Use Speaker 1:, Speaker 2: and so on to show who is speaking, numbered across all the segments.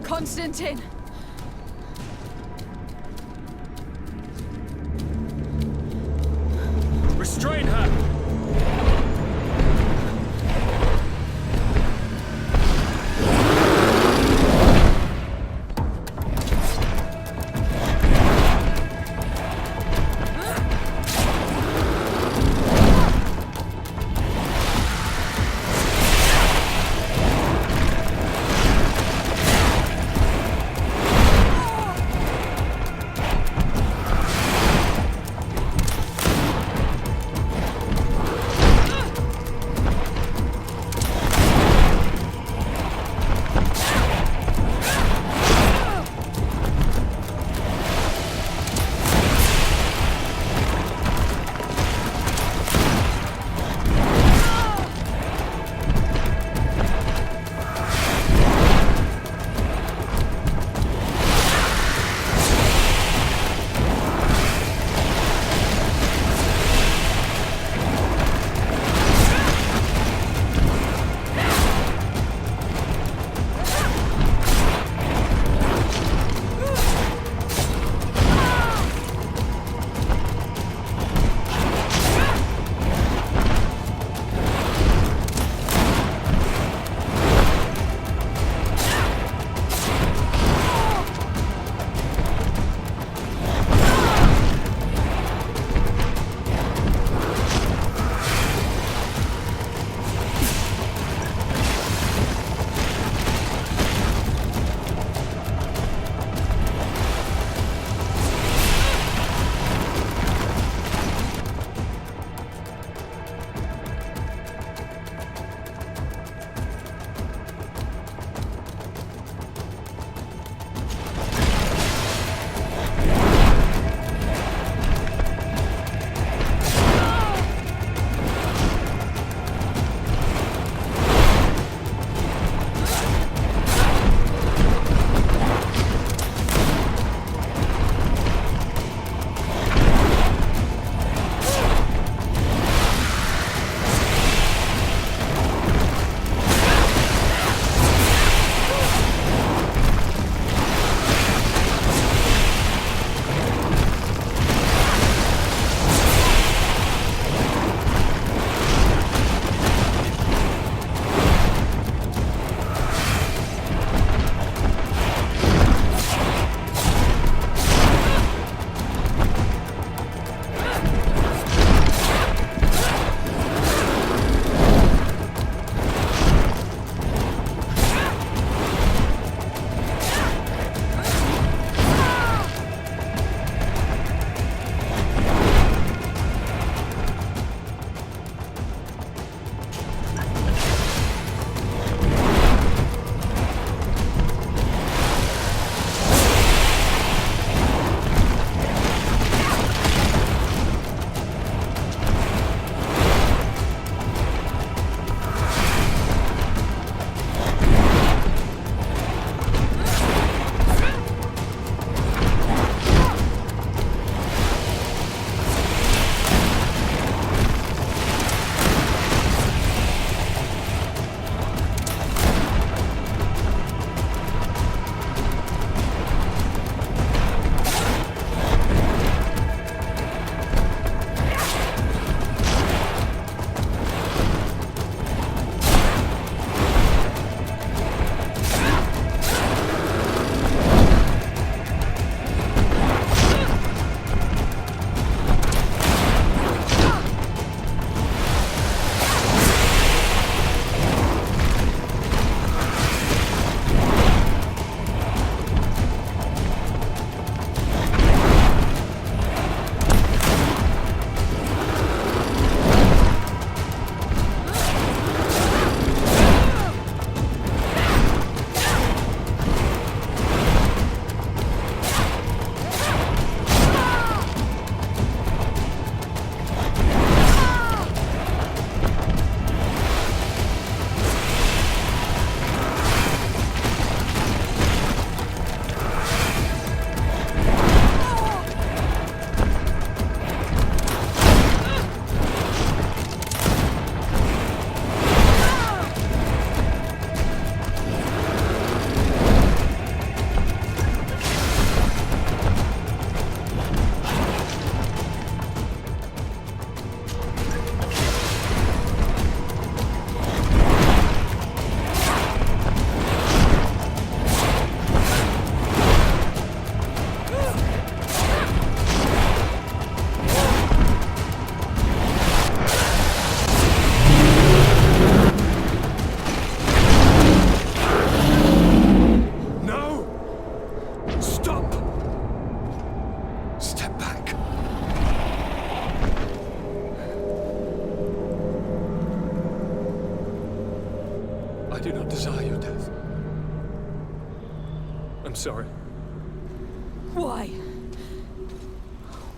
Speaker 1: Constantin!
Speaker 2: Restrain her!
Speaker 1: I'm sorry.
Speaker 2: Why?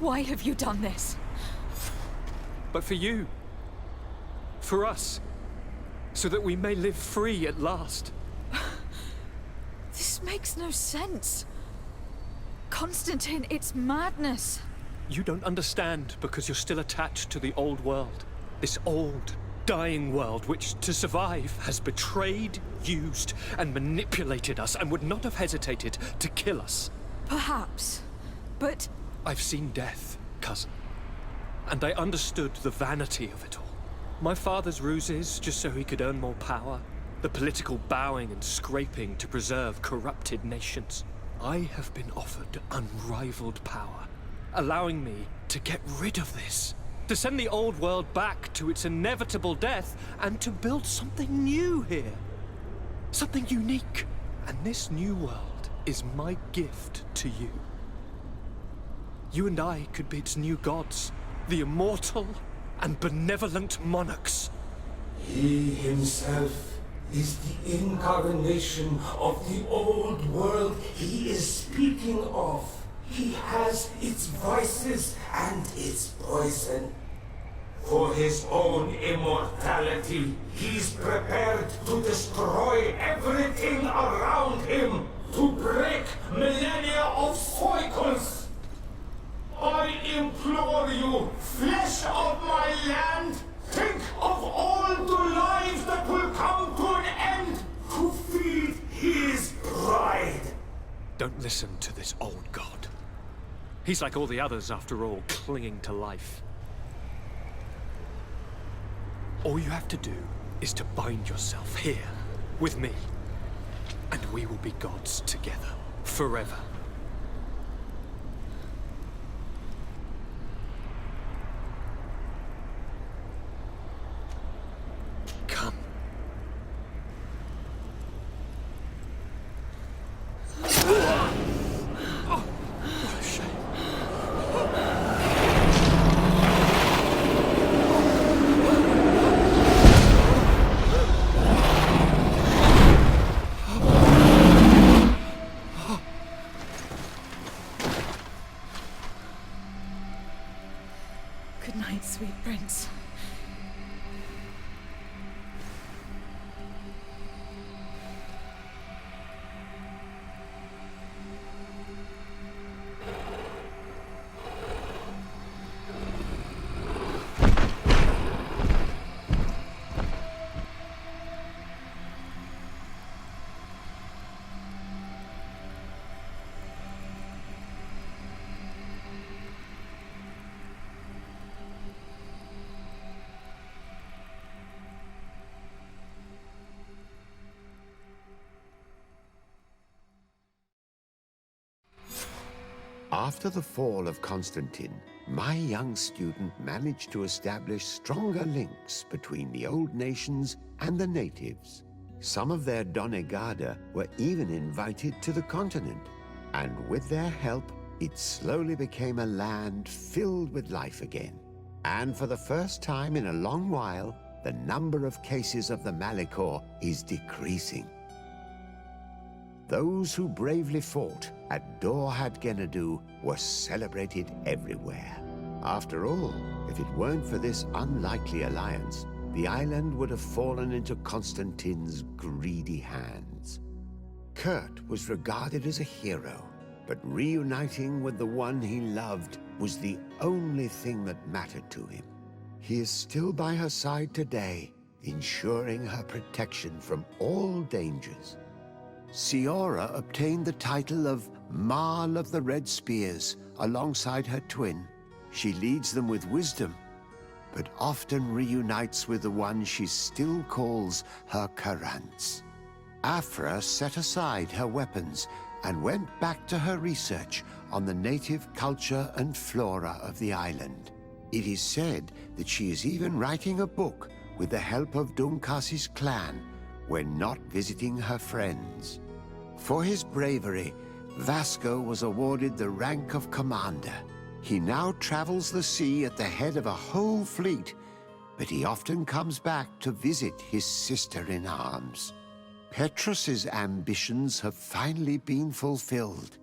Speaker 2: Why have you done this?
Speaker 1: But for you. For us. So that we may live free at last.
Speaker 2: This makes no sense. Constantin, it's madness.
Speaker 1: You don't understand because you're still attached to the old world. This old, dying world which, to survive, has betrayed, used, and manipulated us and would not have hesitated to kill us.
Speaker 2: Perhaps, but...
Speaker 1: I've seen death, cousin. And I understood the vanity of it all. My father's ruses just so he could earn more power. The political bowing and scraping to preserve corrupted nations. I have been offered unrivaled power, allowing me to get rid of this. To send the old world back to its inevitable death and to build something new here. Something unique. And this new world is my gift to you. You and I could be its new gods, the immortal and benevolent monarchs.
Speaker 3: He himself is the incarnation of the old world he is speaking of. He has its vices and its poison. For his own immortality, he's prepared to destroy everything around him, to break millennia of cycles. I implore you, flesh of my land, think of all the lives that will come to an end to feed his pride.
Speaker 1: Don't listen to this old god. He's like all the others, after all, clinging to life. All you have to do is to bind yourself here, with me. And we will be gods together, forever. Come. Oh, what a shame.
Speaker 2: Good night, sweet prince.
Speaker 4: After the fall of Constantin, my young student managed to establish stronger links between the old nations and the natives. Some of their donegada were even invited to the continent, and with their help, it slowly became a land filled with life again. And for the first time in a long while, the number of cases of the Malichor is decreasing. Those who bravely fought at Dorhad Genadu were celebrated everywhere. After all, if it weren't for this unlikely alliance, the island would have fallen into Constantin's greedy hands. Kurt was regarded as a hero, but reuniting with the one he loved was the only thing that mattered to him. He is still by her side today, ensuring her protection from all dangers. Siora obtained the title of Marl of the Red Spears alongside her twin. She leads them with wisdom, but often reunites with the one she still calls her Karants. Afra set aside her weapons and went back to her research on the native culture and flora of the island. It is said that she is even writing a book with the help of Dunkasi's clan when not visiting her friends. For his bravery, Vasco was awarded the rank of commander. He now travels the sea at the head of a whole fleet, but he often comes back to visit his sister-in-arms. Petrus's ambitions have finally been fulfilled.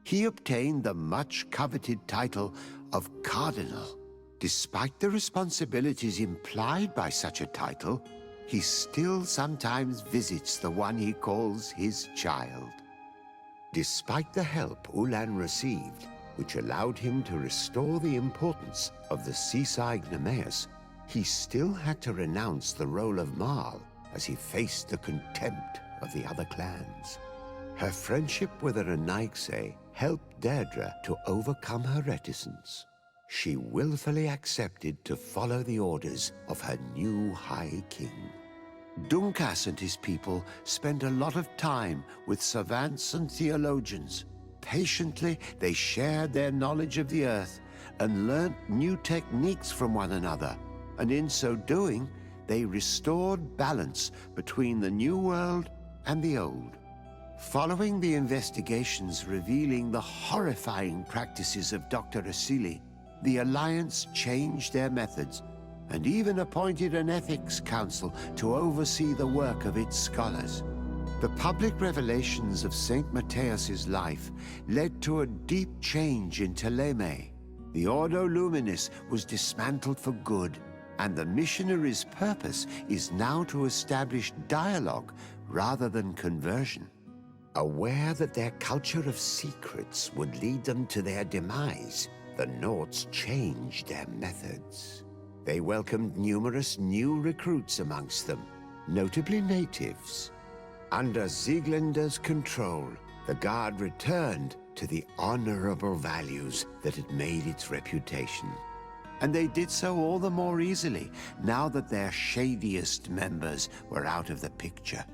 Speaker 4: He obtained the much-coveted title of Cardinal. Despite the responsibilities implied by such a title, he still sometimes visits the one he calls his child. Despite the help Ulan received, which allowed him to restore the importance of the seaside Nemeus, he still had to renounce the role of Marl as he faced the contempt of the other clans. Her friendship with Aranaikse helped Deirdre to overcome her reticence. She willfully accepted to follow the orders of her new High King. Dunkas and his people spent a lot of time with savants and theologians. Patiently, they shared their knowledge of the earth and learnt new techniques from one another, and in so doing, they restored balance between the New World and the Old. Following the investigations revealing the horrifying practices of Dr. Asili, the Alliance changed their methods and even appointed an ethics council to oversee the work of its scholars. The public revelations of St. Matthias's life led to a deep change in Teleme. The Ordo Luminis was dismantled for good, and the missionaries' purpose is now to establish dialogue rather than conversion. Aware that their culture of secrets would lead them to their demise, the Nords changed their methods. They welcomed numerous new recruits amongst them, notably natives. Under Sieglinder's control, the Guard returned to the honorable values that had made its reputation. And they did so all the more easily now that their shadiest members were out of the picture.